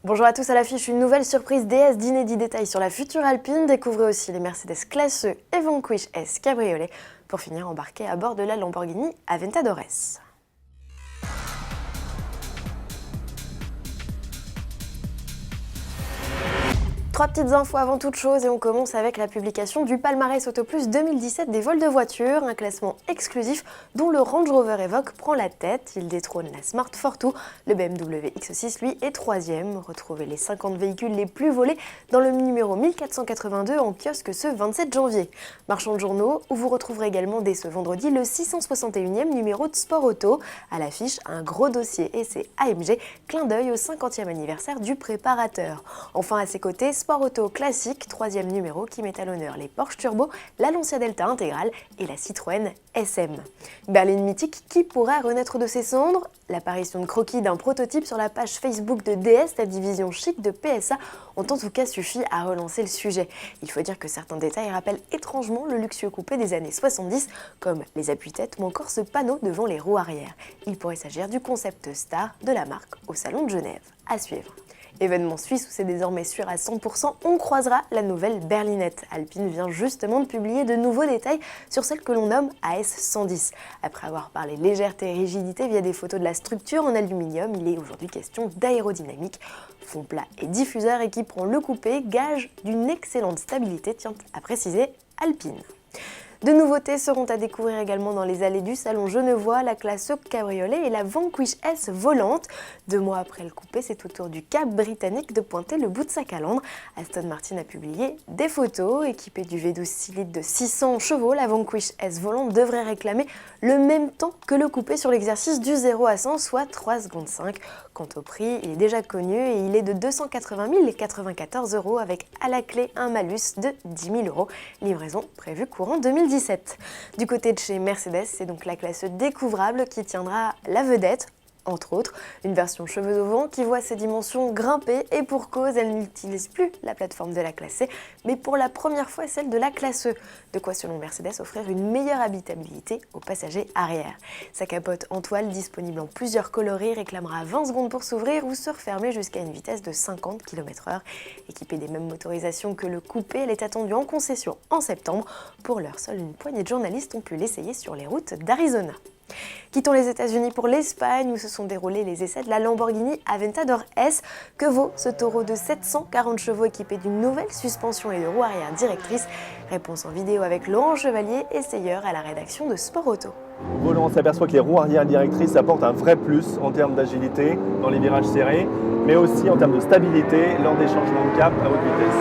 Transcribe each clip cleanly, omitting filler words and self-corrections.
Bonjour à tous, à l'affiche, une nouvelle surprise DS d'inédits détails sur la future Alpine. Découvrez aussi les Mercedes Classe E et Vanquish S Cabriolet pour finir embarqué à bord de la Lamborghini Aventador S. Trois petites infos avant toute chose et on commence avec la publication du palmarès Auto Plus 2017 des vols de voitures, un classement exclusif dont le Range Rover Evoque prend la tête. Il détrône la Smart Fortwo, le BMW X6 lui est troisième. Retrouvez les 50 véhicules les plus volés dans le numéro 1482 en kiosque ce 27 janvier. Marchand de journaux, où vous retrouverez également dès ce vendredi le 661e numéro de Sport Auto. À l'affiche, un gros dossier essai AMG, clin d'œil au 50e anniversaire du préparateur. Enfin à ses côtés, Sport Auto classique, troisième numéro qui met à l'honneur les Porsche Turbo, la Lancia Delta intégrale et la Citroën SM. Berline mythique qui pourrait renaître de ses cendres. L'apparition de croquis d'un prototype sur la page Facebook de DS, la division chic de PSA, ont en tout cas suffi à relancer le sujet. Il faut dire que certains détails rappellent étrangement le luxueux coupé des années 70, comme les appuis-têtes ou encore ce panneau devant les roues arrière. Il pourrait s'agir du concept star de la marque au Salon de Genève. À suivre. Événement suisse où c'est désormais sûr à 100%, on croisera la nouvelle berlinette. Alpine vient justement de publier de nouveaux détails sur celle que l'on nomme AS110. Après avoir parlé légèreté et rigidité via des photos de la structure en aluminium, il est aujourd'hui question d'aérodynamique. Fond plat et diffuseur équiperont le coupé, gage d'une excellente stabilité, tient à préciser Alpine. De nouveautés seront à découvrir également dans les allées du salon genevois, la Classe E Cabriolet et la Vanquish S volante. 2 mois après le coupé, c'est au tour du Cap britannique de pointer le bout de sa calandre. Aston Martin a publié des photos. Équipée du V12 6 litres de 600 chevaux, la Vanquish S volante devrait réclamer le même temps que le coupé sur l'exercice du 0 à 100, soit 3 secondes 5. Quant au prix, il est déjà connu et il est de 280 094 € avec à la clé un malus de 10 000 €. Livraison prévue courant 2017. Du côté de chez Mercedes, c'est donc la Classe E découvrable qui tiendra la vedette. Entre autres, une version cheveux au vent qui voit ses dimensions grimper et pour cause, elle n'utilise plus la plateforme de la Classe C, mais pour la première fois celle de la Classe E. De quoi, selon Mercedes, offrir une meilleure habitabilité aux passagers arrière. Sa capote en toile, disponible en plusieurs coloris, réclamera 20 secondes pour s'ouvrir ou se refermer jusqu'à une vitesse de 50 km/h. Équipée des mêmes motorisations que le coupé, elle est attendue en concession en septembre. Pour l'heure, seule une poignée de journalistes ont pu l'essayer sur les routes d'Arizona. Quittons les États-Unis pour l'Espagne où se sont déroulés les essais de la Lamborghini Aventador S. Que vaut ce taureau de 740 chevaux équipé d'une nouvelle suspension et de roues arrière directrices? Réponse en vidéo avec Laurent Chevalier, essayeur à la rédaction de Sport Auto. Au volant, on s'aperçoit que les roues arrière directrices apportent un vrai plus en termes d'agilité dans les virages serrés, mais aussi en termes de stabilité lors des changements de cap à haute vitesse.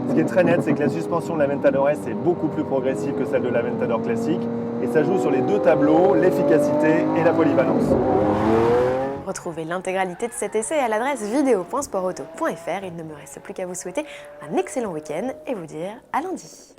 Ce qui est très net, c'est que la suspension de l'Aventador S est beaucoup plus progressive que celle de l'Aventador classique et ça joue sur les deux tableaux, l'efficacité et la polyvalence. Retrouvez l'intégralité de cet essai à l'adresse vidéo.sportauto.fr. Il ne me reste plus qu'à vous souhaiter un excellent week-end et vous dire à lundi.